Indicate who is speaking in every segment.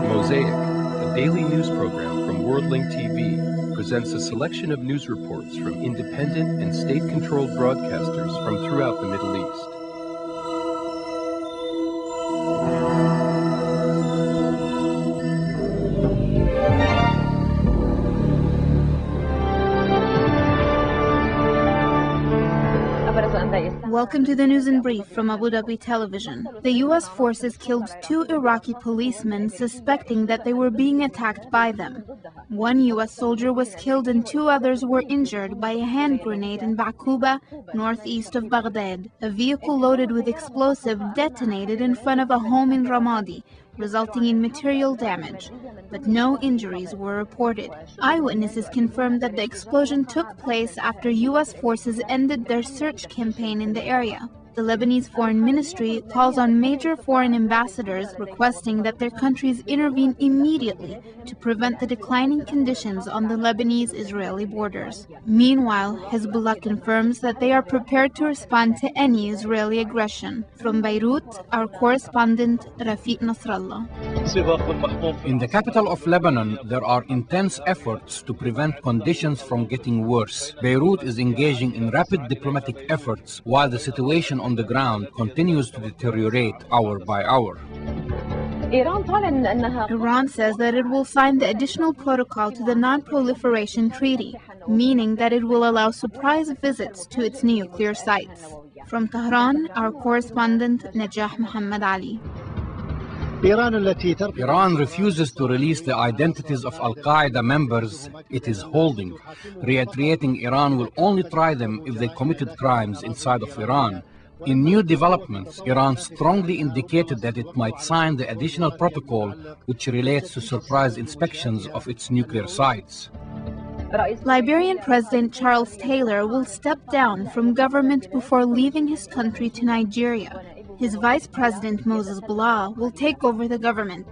Speaker 1: Mosaic, a daily news program from Worldlink TV, presents a selection of news reports from independent and state-controlled broadcasters from throughout the Middle East.
Speaker 2: Welcome to the News in Brief from Abu Dhabi Television. The U.S. forces killed 2 Iraqi policemen suspecting that they were being attacked by them. 1 U.S. soldier was killed and 2 others were injured by a hand grenade in Baquba, northeast of Baghdad. A vehicle loaded with explosive detonated in front of a home in Ramadi, resulting in material damage, but no injuries were reported. Eyewitnesses confirmed that the explosion took place after U.S. forces ended their search campaign in the area. The Lebanese Foreign Ministry calls on major foreign ambassadors requesting that their countries intervene immediately to prevent the declining conditions on the Lebanese-Israeli borders. Meanwhile, Hezbollah confirms that they are prepared to respond to any Israeli aggression. From Beirut, our correspondent Rafiq Nasrallah.
Speaker 3: In the capital of Lebanon, there are intense efforts to prevent conditions from getting worse. Beirut is engaging in rapid diplomatic efforts while the situation on the ground continues to deteriorate hour by hour.
Speaker 2: Iran says that it will sign the additional protocol to the Non-Proliferation Treaty, meaning that it will allow surprise visits to its nuclear sites. From Tehran, our correspondent Najah Muhammad Ali.
Speaker 3: Iran refuses to release the identities of Al-Qaeda members it is holding, reiterating Iran will only try them if they committed crimes inside of Iran. In new developments, Iran strongly indicated that it might sign the additional protocol which relates to surprise inspections of its nuclear sites.
Speaker 2: Liberian President Charles Taylor will step down from government before leaving his country to Nigeria. His Vice President Moses Blah will take over the government.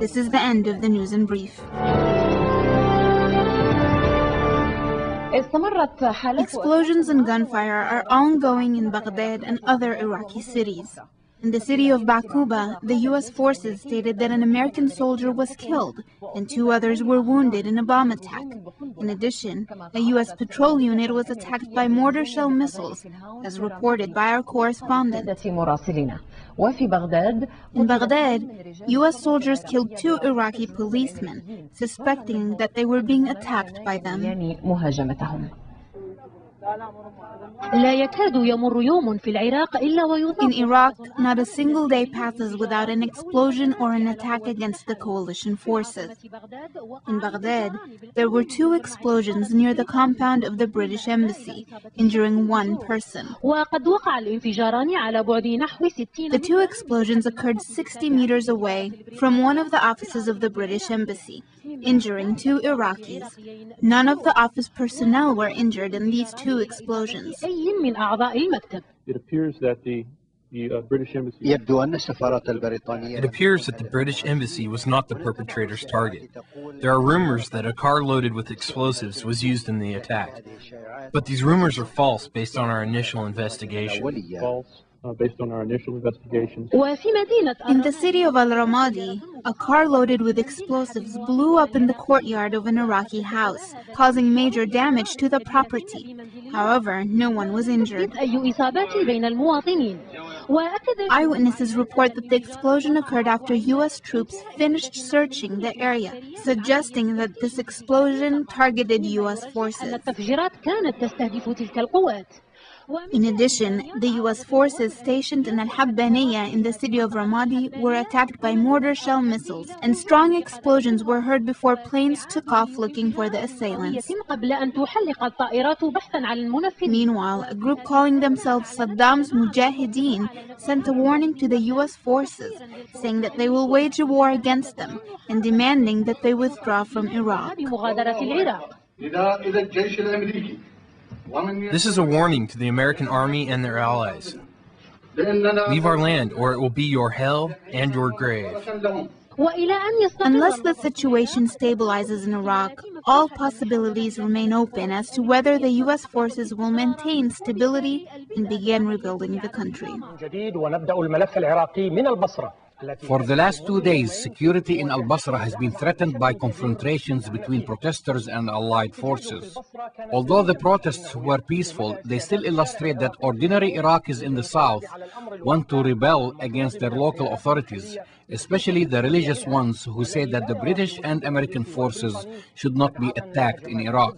Speaker 2: This is the end of the News in Brief. Explosions and gunfire are ongoing in Baghdad and other Iraqi cities. In the city of Baquba, the U.S. forces stated that an American soldier was killed and 2 others were wounded in a bomb attack. In addition, a U.S. patrol unit was attacked by mortar shell missiles, as reported by our correspondent. In Baghdad, U.S. soldiers killed 2 Iraqi policemen, suspecting that they were being attacked by them. In Iraq, not a single day passes without an explosion or an attack against the coalition forces. In Baghdad, there were 2 explosions near the compound of the British Embassy, injuring 1 person. The 2 explosions occurred 60 meters away from one of the offices of the British Embassy, injuring 2 Iraqis. None of the office personnel were injured in these 2 explosions.
Speaker 4: It appears that the British Embassy...
Speaker 5: It appears that the British Embassy was not the perpetrator's target. There are rumors that a car loaded with explosives was used in the attack. But these rumors are false based on our initial investigation.
Speaker 4: Based on our initial investigations.
Speaker 2: In the city of Al-Ramadi, a car loaded with explosives blew up in the courtyard of an Iraqi house, causing major damage to the property. However, no one was injured. Eyewitnesses report that the explosion occurred after U.S. troops finished searching the area, suggesting that this explosion targeted U.S. forces. In addition, the U.S. forces stationed in Al-Habbaniya in the city of Ramadi were attacked by mortar shell missiles, and strong explosions were heard before planes took off looking for the assailants. Meanwhile, a group calling themselves Saddam's Mujahideen sent a warning to the U.S. forces, saying that they will wage a war against them and demanding that they withdraw from Iraq.
Speaker 5: This is a warning to the American army and their allies. Leave our land, or it will be your hell and your grave.
Speaker 2: Unless the situation stabilizes in Iraq, all possibilities remain open as to whether the U.S. forces will maintain stability and begin rebuilding the country.
Speaker 3: For the last 2 days, security in Al-Basra has been threatened by confrontations between protesters and allied forces. Although the protests were peaceful, they still illustrate that ordinary Iraqis in the south want to rebel against their local authorities, especially the religious ones who say that the British and American forces should not be attacked in Iraq.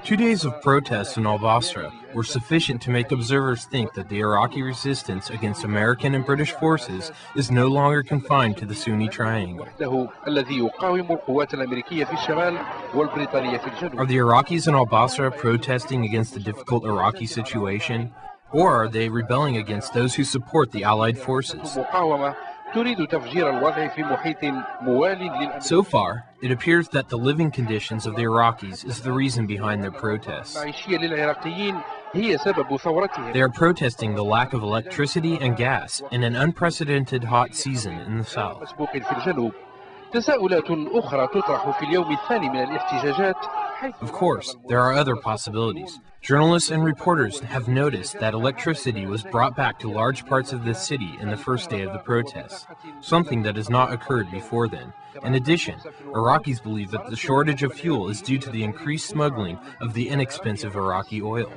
Speaker 5: Two days of protests in Al-Basra were sufficient to make observers think that the Iraqi resistance against American and British forces is no longer confined to the Sunni Triangle. Are the Iraqis in Al-Basra protesting against the difficult Iraqi situation? Or are they rebelling against those who support the Allied forces? So far, it appears that the living conditions of the Iraqis is the reason behind their protests. They are protesting the lack of electricity and gas in an unprecedented hot season in the south. Of course, there are other possibilities. Journalists and reporters have noticed that electricity was brought back to large parts of the city in the first day of the protests, something that has not occurred before then. In addition, Iraqis believe that the shortage of fuel is due to the increased smuggling of the inexpensive Iraqi oil.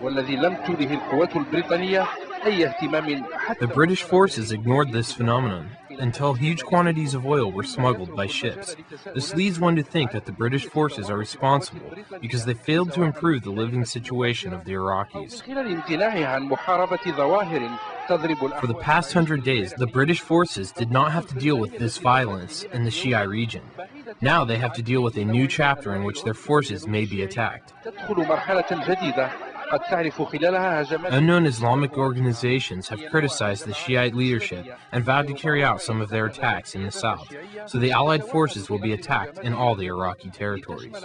Speaker 5: The British forces ignored this phenomenon until huge quantities of oil were smuggled by ships. This leads one to think that the British forces are responsible because they failed to improve the living situation of the Iraqis. For the past 100 days, the British forces did not have to deal with this violence in the Shia region. Now they have to deal with a new chapter in which their forces may be attacked. Unknown Islamic organizations have criticized the Shiite leadership and vowed to carry out some of their attacks in the south, so the Allied forces will be attacked in all the Iraqi territories.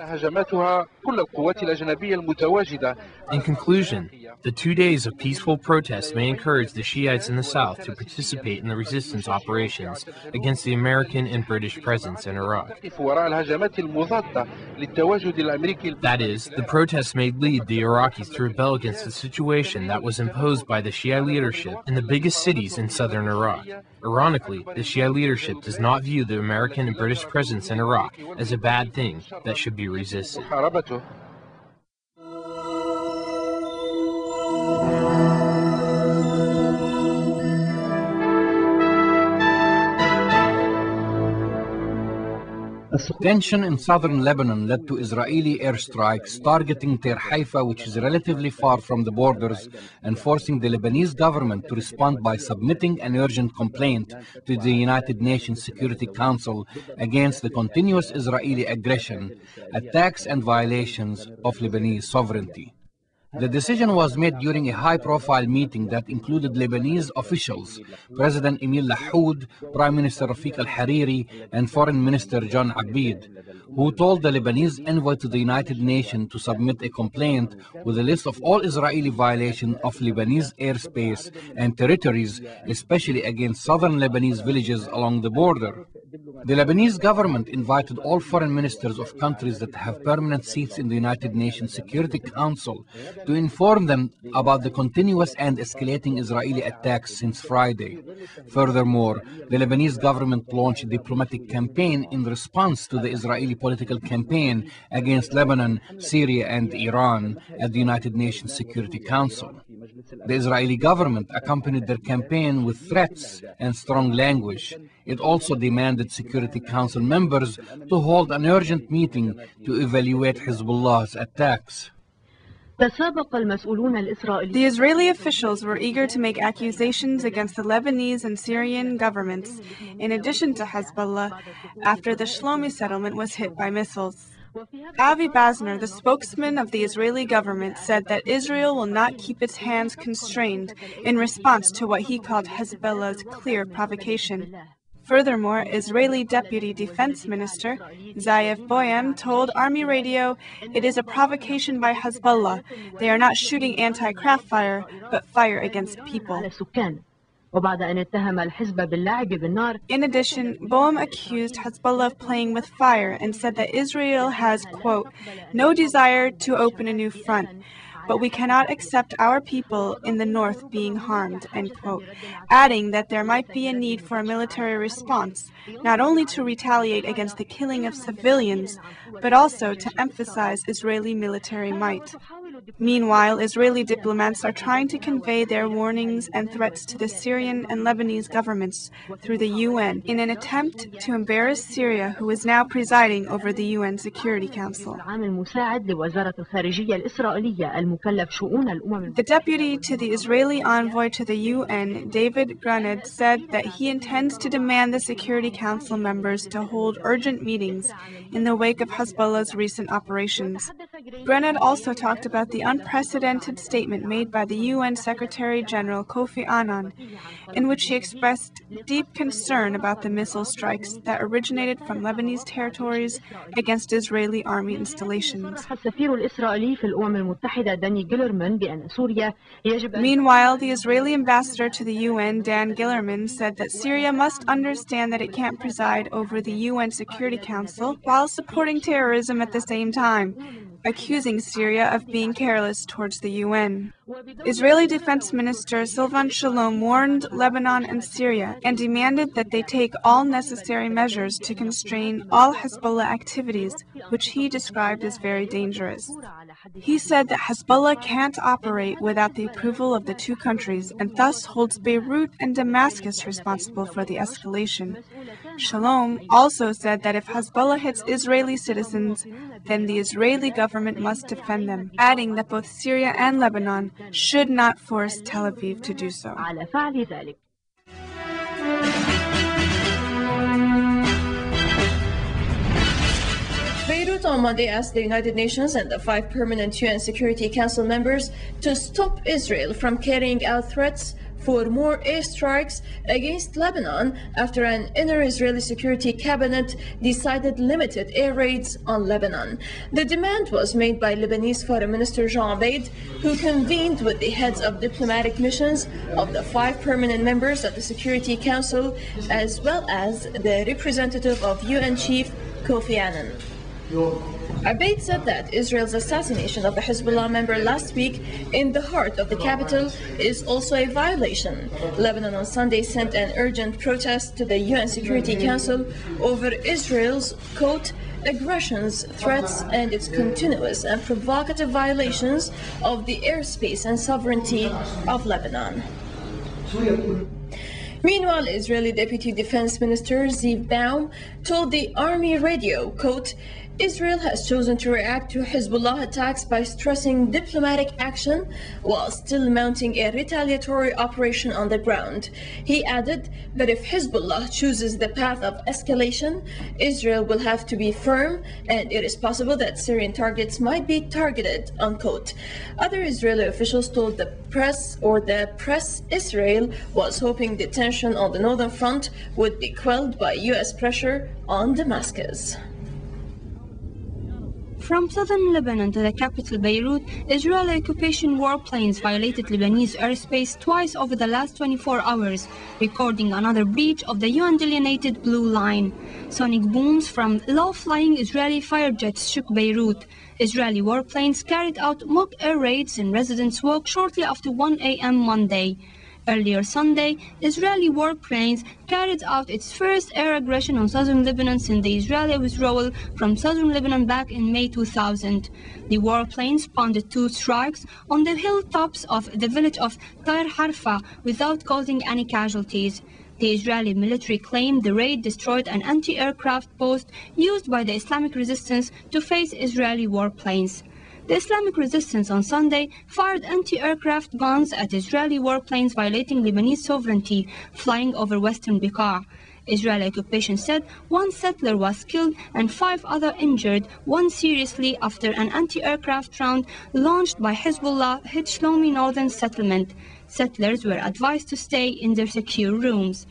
Speaker 5: In conclusion, the 2 days of peaceful protests may encourage the Shiites in the south to participate in the resistance operations against the American and British presence in Iraq. That is, the protests may lead the Iraqis to rebel against the situation that was imposed by the Shia leadership in the biggest cities in southern Iraq. Ironically, the Shia leadership does not view the American and British presence in Iraq as a bad thing that should be resisted.
Speaker 3: Tension in southern Lebanon led to Israeli airstrikes targeting Tir Haifa, which is relatively far from the borders, and forcing the Lebanese government to respond by submitting an urgent complaint to the United Nations Security Council against the continuous Israeli aggression, attacks and violations of Lebanese sovereignty. The decision was made during a high-profile meeting that included Lebanese officials, President Emil Lahoud, Prime Minister Rafiq al-Hariri, and Foreign Minister John Abid, who told the Lebanese envoy to the United Nations to submit a complaint with a list of all Israeli violations of Lebanese airspace and territories, especially against southern Lebanese villages along the border. The Lebanese government invited all foreign ministers of countries that have permanent seats in the United Nations Security Council to inform them about the continuous and escalating Israeli attacks since Friday. Furthermore, the Lebanese government launched a diplomatic campaign in response to the Israeli political campaign against Lebanon, Syria, and Iran at the United Nations Security Council. The Israeli government accompanied their campaign with threats and strong language. It also demanded Security Council members to hold an urgent meeting to evaluate Hezbollah's attacks.
Speaker 6: The Israeli officials were eager to make accusations against the Lebanese and Syrian governments, in addition to Hezbollah, after the Shlomi settlement was hit by missiles. Avi Basner, the spokesman of the Israeli government, said that Israel will not keep its hands constrained in response to what he called Hezbollah's clear provocation. Furthermore, Israeli Deputy Defense Minister Zayev Boyam told Army Radio, "It is a provocation by Hezbollah. They are not shooting anti-craft fire, but fire against people." In addition, Boehm accused Hezbollah of playing with fire and said that Israel has, quote, "no desire to open a new front, but we cannot accept our people in the north being harmed," end quote, adding that there might be a need for a military response, not only to retaliate against the killing of civilians, but also to emphasize Israeli military might. Meanwhile, Israeli diplomats are trying to convey their warnings and threats to the Syrian and Lebanese governments through the UN in an attempt to embarrass Syria, who is now presiding over the UN Security Council. The deputy to the Israeli envoy to the UN, David Granad, said that he intends to demand the Security Council members to hold urgent meetings in the wake of Hezbollah's recent operations. Granad also talked about the unprecedented statement made by the UN Secretary-General Kofi Annan, in which he expressed deep concern about the missile strikes that originated from Lebanese territories against Israeli army installations. Meanwhile, the Israeli ambassador to the UN, Dan Gillerman, said that Syria must understand that it can't preside over the UN Security Council while supporting terrorism at the same time, accusing Syria of being careless towards the UN. Israeli Defense Minister Silvan Shalom warned Lebanon and Syria and demanded that they take all necessary measures to constrain all Hezbollah activities, which he described as very dangerous. He said that Hezbollah can't operate without the approval of the two countries and thus holds Beirut and Damascus responsible for the escalation. Shalom also said that if Hezbollah hits Israeli citizens, then the Israeli government must defend them, adding that both Syria and Lebanon should not force Tel Aviv to do so.
Speaker 7: Beirut on Monday asked the United Nations and the 5 permanent UN Security Council members to stop Israel from carrying out threats for more airstrikes against Lebanon after an inner Israeli security cabinet decided limited air raids on Lebanon. The demand was made by Lebanese Foreign Minister Jean Abeid, who convened with the heads of diplomatic missions of the 5 permanent members of the Security Council, as well as the representative of UN Chief Kofi Annan. Abeid said that Israel's assassination of a Hezbollah member last week in the heart of the capital is also a violation. Lebanon on Sunday sent an urgent protest to the UN Security Council over Israel's, quote, aggressions, threats, and its continuous and provocative violations of the airspace and sovereignty of Lebanon. Meanwhile, Israeli Deputy Defense Minister Ziv Baum told the Army Radio, quote, Israel has chosen to react to Hezbollah attacks by stressing diplomatic action while still mounting a retaliatory operation on the ground. He added that if Hezbollah chooses the path of escalation, Israel will have to be firm, and it is possible that Syrian targets might be targeted, unquote. Other Israeli officials told the press Israel was hoping the tension on the northern front would be quelled by U.S. pressure on Damascus.
Speaker 8: From southern Lebanon to the capital Beirut, Israeli occupation warplanes violated Lebanese airspace twice over the last 24 hours, recording another breach of the UN-delineated blue line. Sonic booms from low-flying Israeli fire jets shook Beirut. Israeli warplanes carried out mock air raids in Residence Walk shortly after 1 a.m. Monday. Earlier Sunday, Israeli warplanes carried out its first air aggression on southern Lebanon since the Israeli withdrawal from southern Lebanon back in May 2000. The warplanes pounded 2 strikes on the hilltops of the village of Tair Harfa without causing any casualties. The Israeli military claimed the raid destroyed an anti-aircraft post used by the Islamic resistance to face Israeli warplanes. The Islamic resistance on Sunday fired anti-aircraft guns at Israeli warplanes violating Lebanese sovereignty, flying over western Bekaa. Israeli occupation said 1 settler was killed and 5 others injured, 1 seriously, after an anti-aircraft round launched by Hezbollah hit Shlomi northern settlement. Settlers were advised to stay in their secure rooms.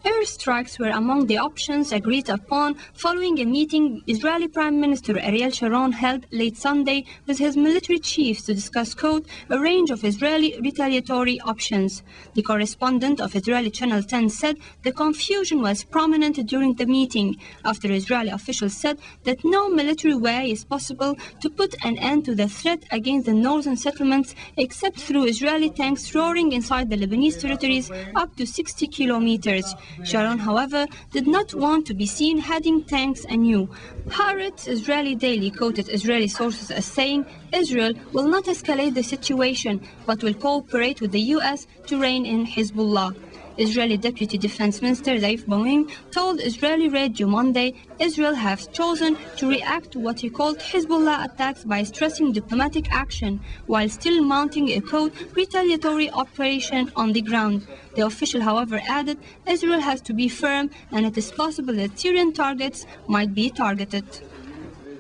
Speaker 8: Airstrikes were among the options agreed upon following a meeting Israeli Prime Minister Ariel Sharon held late Sunday with his military chiefs to discuss, quote, a range of Israeli retaliatory options. The correspondent of Israeli Channel 10 said the confusion was prominent during the meeting after Israeli officials said that no military way is possible to put an end to the threat against the northern settlements except through Israeli tanks roaring inside the Lebanese territories up to 60 kilometers. Sharon, however, did not want to be seen heading tanks anew. Haaretz Israeli Daily quoted Israeli sources as saying Israel will not escalate the situation but will cooperate with the US to rein in Hezbollah. Israeli Deputy Defense Minister Zeif Boim told Israeli radio Monday Israel has chosen to react to what he called Hezbollah attacks by stressing diplomatic action while still mounting a, quote, retaliatory operation on the ground. The official, however, added Israel has to be firm and it is possible that Syrian targets might be targeted.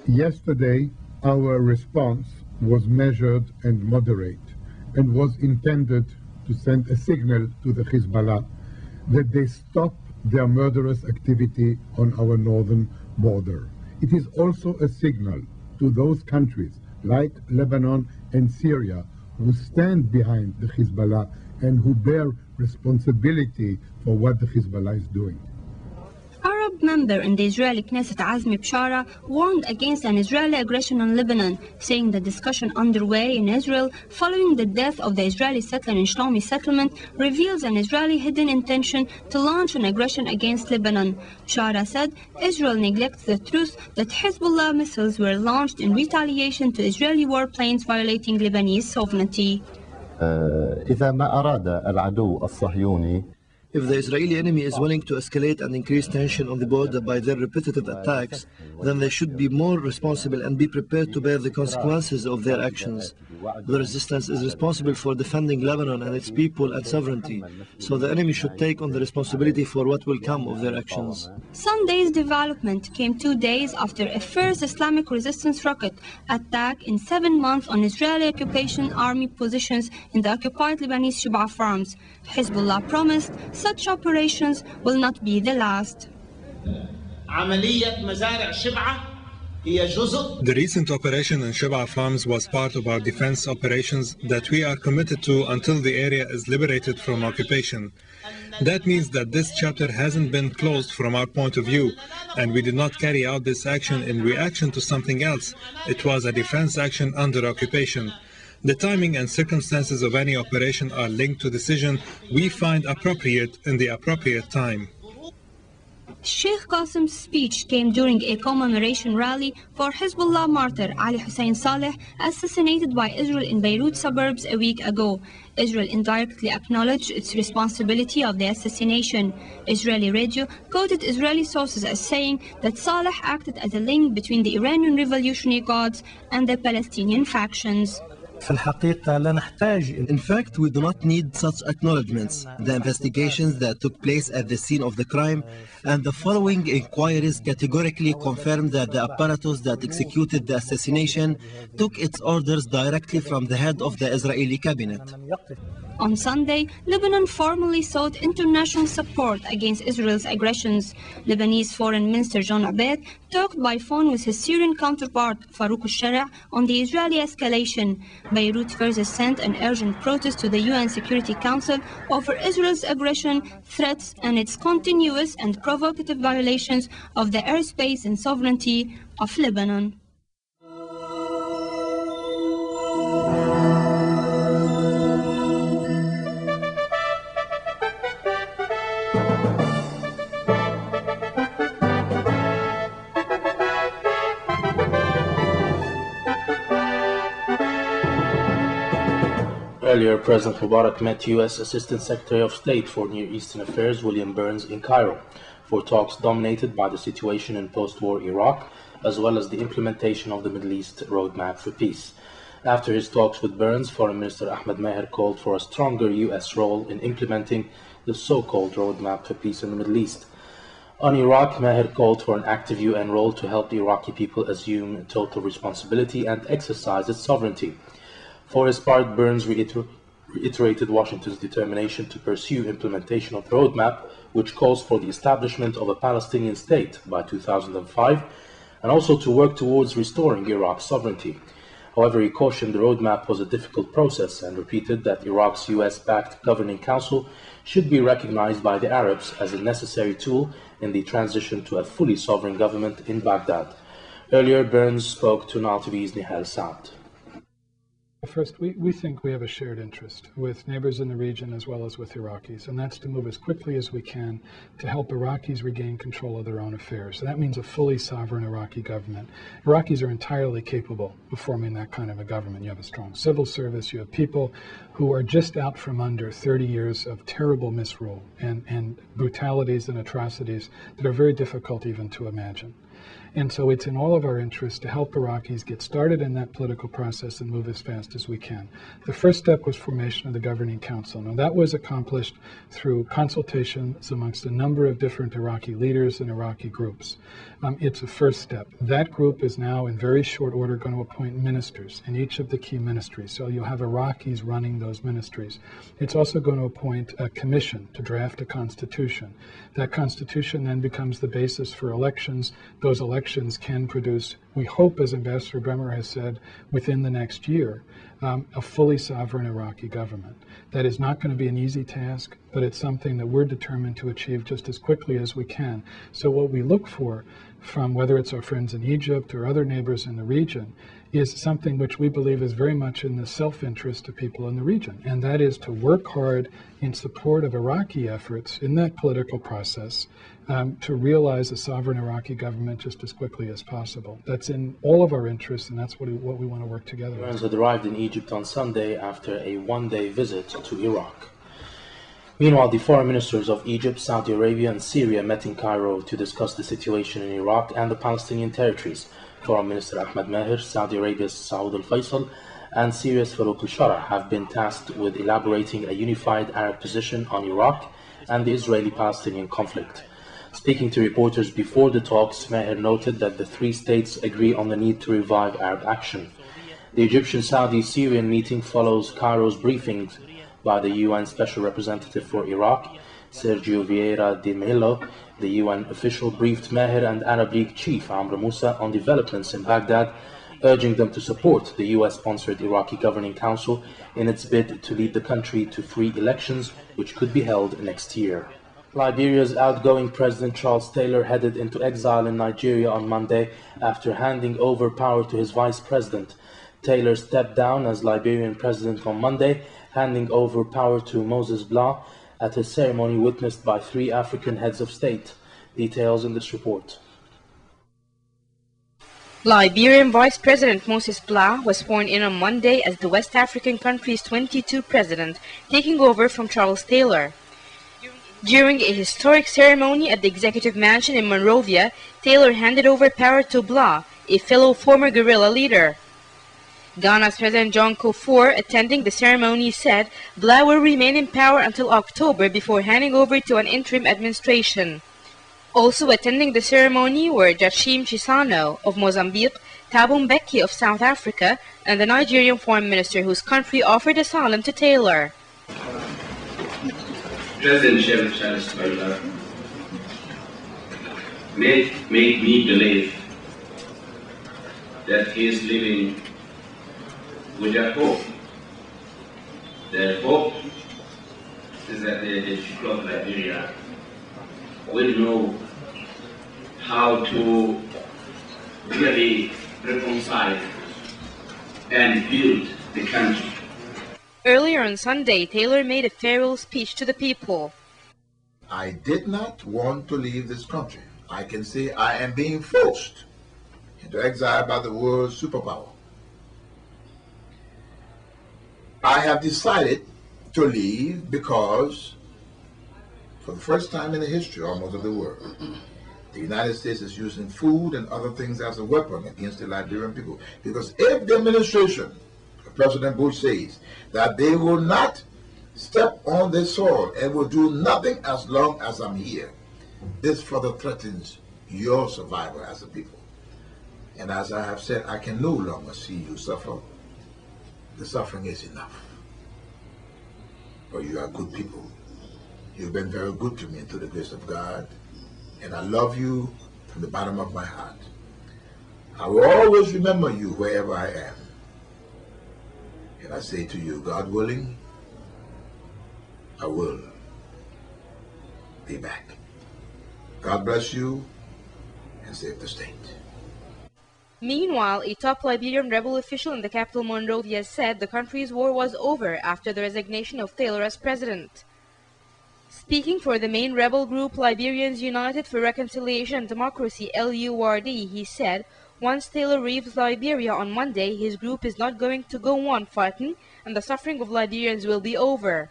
Speaker 9: Yesterday, our response was measured and moderate and was intended to send a signal to the Hezbollah that they stop their murderous activity on our northern border. It is also a signal to those countries like Lebanon and Syria who stand behind the Hezbollah and who bear responsibility for what the Hezbollah is doing.
Speaker 8: Arab member in the Israeli Knesset Azmi Bshara warned against an Israeli aggression on Lebanon, saying the discussion underway in Israel following the death of the Israeli settler in Shlomi settlement reveals an Israeli hidden intention to launch an aggression against Lebanon. Bshara said Israel neglects the truth that Hezbollah missiles were launched in retaliation to Israeli warplanes violating Lebanese sovereignty.
Speaker 10: إذا ما أراد العدو الصهيوني
Speaker 11: If the Israeli enemy is willing to escalate and increase tension on the border by their repetitive attacks, then they should be more responsible and be prepared to bear the consequences of their actions. The resistance is responsible for defending Lebanon and its people and sovereignty, so the enemy should take on the responsibility for what will come of their actions.
Speaker 8: Sunday's development came 2 days after a first Islamic resistance rocket attack in 7 months on Israeli occupation army positions in the occupied Lebanese Shib'a farms. Hezbollah promised such operations will not be the last.
Speaker 12: The recent operation in Shib'a farms was part of our defense operations that we are committed to until the area is liberated from occupation. That means that this chapter hasn't been closed from our point of view, and we did not carry out this action in reaction to something else. It was a defense action under occupation. The timing and circumstances of any operation are linked to decision we find appropriate in the appropriate time.
Speaker 8: Sheikh Qasim's speech came during a commemoration rally for Hezbollah martyr Ali Hussein Saleh, assassinated by Israel in Beirut suburbs a week ago. Israel indirectly acknowledged its responsibility of the assassination. Israeli radio quoted Israeli sources as saying that Saleh acted as a link between the Iranian Revolutionary Guards and the Palestinian factions.
Speaker 11: In fact, we do not need such acknowledgements. The investigations that took place at the scene of the crime and the following inquiries categorically confirmed that the apparatus that executed the assassination took its orders directly from the head of the Israeli cabinet.
Speaker 8: On Sunday, Lebanon formally sought international support against Israel's aggressions. Lebanese Foreign Minister John Abed talked by phone with his Syrian counterpart Farouk al-Shari' on the Israeli escalation. Beirut further sent an urgent protest to the UN Security Council over Israel's aggression, threats, and its continuous and provocative violations of the airspace and sovereignty of Lebanon.
Speaker 13: Earlier, President Mubarak met U.S. Assistant Secretary of State for Near Eastern Affairs William Burns in Cairo for talks dominated by the situation in post-war Iraq, as well as the implementation of the Middle East Roadmap for Peace. After his talks with Burns, Foreign Minister Ahmed Maher called for a stronger U.S. role in implementing the so-called Roadmap for Peace in the Middle East. On Iraq, Maher called for an active UN role to help the Iraqi people assume total responsibility and exercise its sovereignty. For his part, Burns reiterated Washington's determination to pursue implementation of the roadmap, which calls for the establishment of a Palestinian state by 2005, and also to work towards restoring Iraq's sovereignty. However, he cautioned the roadmap was a difficult process and repeated that Iraq's US-backed governing council should be recognized by the Arabs as a necessary tool in the transition to a fully sovereign government in Baghdad. Earlier, Burns spoke to Manar TV's Nihal Saad.
Speaker 14: First, we think we have a shared interest with neighbors in the region as well as with Iraqis, and that's to move as quickly as we can to help Iraqis regain control of their own affairs. So that means a fully sovereign Iraqi government. Iraqis are entirely capable of forming that kind of a government. You have a strong civil service, you have people who are just out from under 30 years of terrible misrule and brutalities and atrocities that are very difficult even to imagine. And so it's in all of our interests to help Iraqis get started in that political process and move as fast as we can. The first step was formation of the Governing Council. Now that was accomplished through consultations amongst a number of different Iraqi leaders and Iraqi groups. It's a first step. That group is now in very short order going to appoint ministers in each of the key ministries. So you'll have Iraqis running those ministries. It's also going to appoint a commission to draft a constitution. That constitution then becomes the basis for elections. Those elections can produce, we hope, as Ambassador Bremer has said, within the next year, a fully sovereign Iraqi government. That is not going to be an easy task, but it's something that we're determined to achieve just as quickly as we can. So what we look for from whether it's our friends in Egypt or other neighbors in the region is something which we believe is very much in the self-interest of people in the region, and that is to work hard in support of Iraqi efforts in that political process to realize a sovereign Iraqi government just as quickly as possible. That's in all of our interests, and that's what we want to work together on.
Speaker 13: Burns had arrived in Egypt on Sunday after a one-day visit to Iraq. Meanwhile, the foreign ministers of Egypt, Saudi Arabia and Syria met in Cairo to discuss the situation in Iraq and the Palestinian territories. Foreign Minister Ahmed Maher, Saudi Arabia's Saud al-Faisal and Syria's Farouk al-Shara have been tasked with elaborating a unified Arab position on Iraq and the Israeli-Palestinian conflict. Speaking to reporters before the talks, Maher noted that the three states agree on the need to revive Arab action. The Egyptian-Saudi-Syrian meeting follows Cairo's briefings by the UN Special Representative for Iraq, Sergio Vieira de Mello. The UN official briefed Maher and Arab League chief Amr Moussa on developments in Baghdad, urging them to support the US-sponsored Iraqi Governing Council in its bid to lead the country to free elections, which could be held next year. Liberia's outgoing President Charles Taylor headed into exile in Nigeria on Monday after handing over power to his vice president. Taylor stepped down as Liberian president on Monday, handing over power to Moses Blah at a ceremony witnessed by 3 African heads of state. Details in this report.
Speaker 15: Liberian Vice President Moses Blah was sworn in on Monday as the West African country's 22nd president, taking over from Charles Taylor. During a historic ceremony at the Executive Mansion in Monrovia, Taylor handed over power to Blah, a fellow former guerrilla leader. Ghana's President John Kufuor, attending the ceremony, said Blah will remain in power until October before handing over to an interim administration. Also attending the ceremony were Jachim Chisano of Mozambique, Thabo Mbeki of South Africa, and the Nigerian foreign minister whose country offered asylum to Taylor.
Speaker 16: President Charles Taylor made me believe that he is living with a hope. The hope is that the people of Liberia will know how to really reconcile and build the country.
Speaker 15: Earlier on Sunday, Taylor made a farewell speech to the people.
Speaker 17: I did not want to leave this country. I can say I am being forced into exile by the world's superpower. I have decided to leave because, for the first time in the history almost of the world, the United States is using food and other things as a weapon against the Liberian people. Because if the administration, President Bush says, that they will not step on this soil and will do nothing as long as I'm here, this further threatens your survival as a people. And as I have said, I can no longer see you suffer. The suffering is enough. but you are good people. You've been very good to me through the grace of God, and I love you from the bottom of my heart. I will always remember you wherever I am. And I say to you, God willing, I will be back. God bless you and save the state.
Speaker 15: Meanwhile, a top Liberian rebel official in the capital Monrovia said the country's war was over after the resignation of Taylor as president. Speaking for the main rebel group Liberians United for Reconciliation and Democracy, LURD, he said, once Taylor leaves Liberia on Monday, his group is not going to go on fighting and the suffering of Liberians will be over.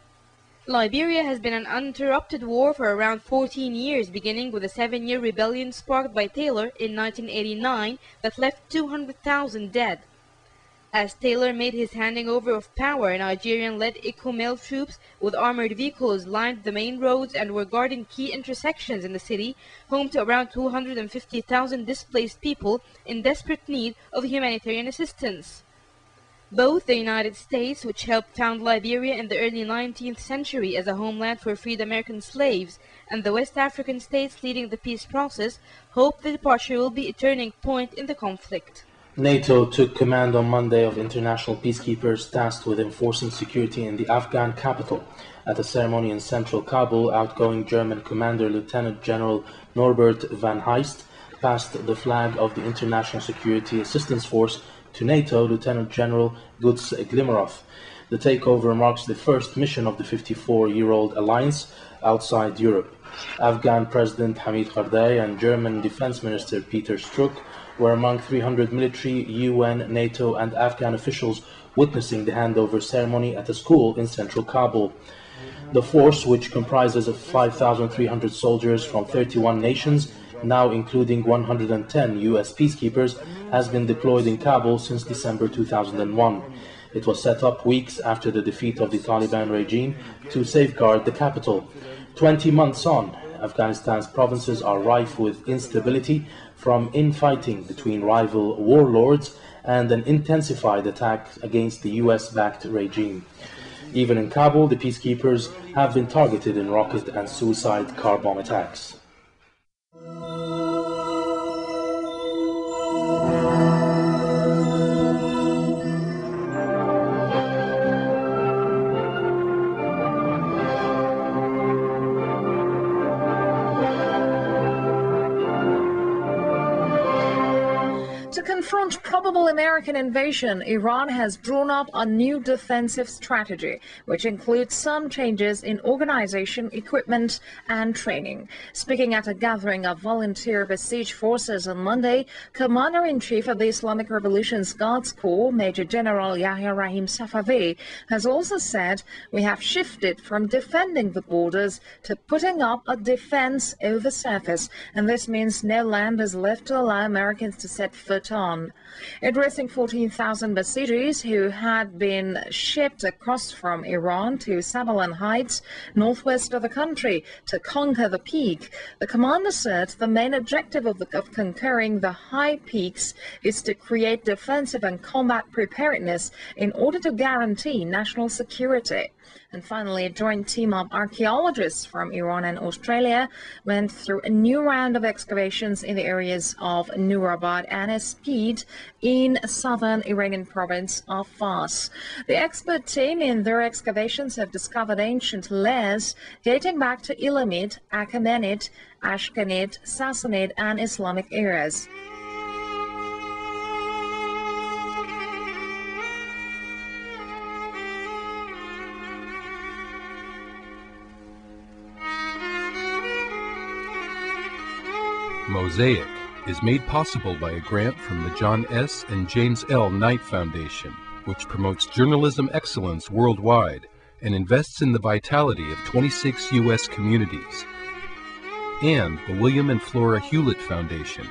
Speaker 15: Liberia has been an uninterrupted war for around 14 years, beginning with a 7-year rebellion sparked by Taylor in 1989 that left 200,000 dead. As Taylor made his handing over of power, Nigerian-led ECOMEL troops with armored vehicles lined the main roads and were guarding key intersections in the city, home to around 250,000 displaced people in desperate need of humanitarian assistance. Both the United States, which helped found Liberia in the early 19th century as a homeland for freed American slaves, and the West African states leading the peace process, hope the departure will be a turning point in the conflict.
Speaker 13: NATO took command on Monday of international peacekeepers tasked with enforcing security in the Afghan capital. At a ceremony in central Kabul, outgoing German Commander Lieutenant General Norbert van Heist passed the flag of the International Security Assistance Force to NATO Lieutenant General Guts Glimerov. The takeover marks the first mission of the 54-year-old alliance outside Europe. Afghan President Hamid Karzai and German Defense Minister Peter Struck were among 300 military, UN, NATO and Afghan officials witnessing the handover ceremony at a school in central Kabul. The force, which comprises of 5,300 soldiers from 31 nations, now including 110 US peacekeepers, has been deployed in Kabul since December 2001. It was set up weeks after the defeat of the Taliban regime to safeguard the capital. 20 months on, Afghanistan's provinces are rife with instability from infighting between rival warlords and an intensified attack against the US-backed regime. Even in Kabul, the peacekeepers have been targeted in rocket and suicide car bomb attacks.
Speaker 18: To confront probable American invasion, Iran has drawn up a new defensive strategy, which includes some changes in organization, equipment, and training. Speaking at a gathering of volunteer besieged forces on Monday, Commander-in-Chief of the Islamic Revolution's Guards Corps, Major General Yahya Rahim Safavi, has also said, "We have shifted from defending the borders to putting up a defense over surface, and this means no land is left to allow Americans to set foot on." Addressing 14,000 besiegers who had been shipped across from Iran to Sabalan Heights, northwest of the country, to conquer the peak, the commander said the main objective of conquering the high peaks is to create defensive and combat preparedness in order to guarantee national security. And finally, a joint team of archaeologists from Iran and Australia went through a new round of excavations in the areas of Nurabad and Espid in southern Iranian province of Fars. The expert team in their excavations have discovered ancient layers dating back to Elamid, Achaemenid, Ashkenid, Sassanid and Islamic eras.
Speaker 1: Mosaic is made possible by a grant from the John S. and James L. Knight Foundation, which promotes journalism excellence worldwide and invests in the vitality of 26 U.S. communities, and the William and Flora Hewlett Foundation,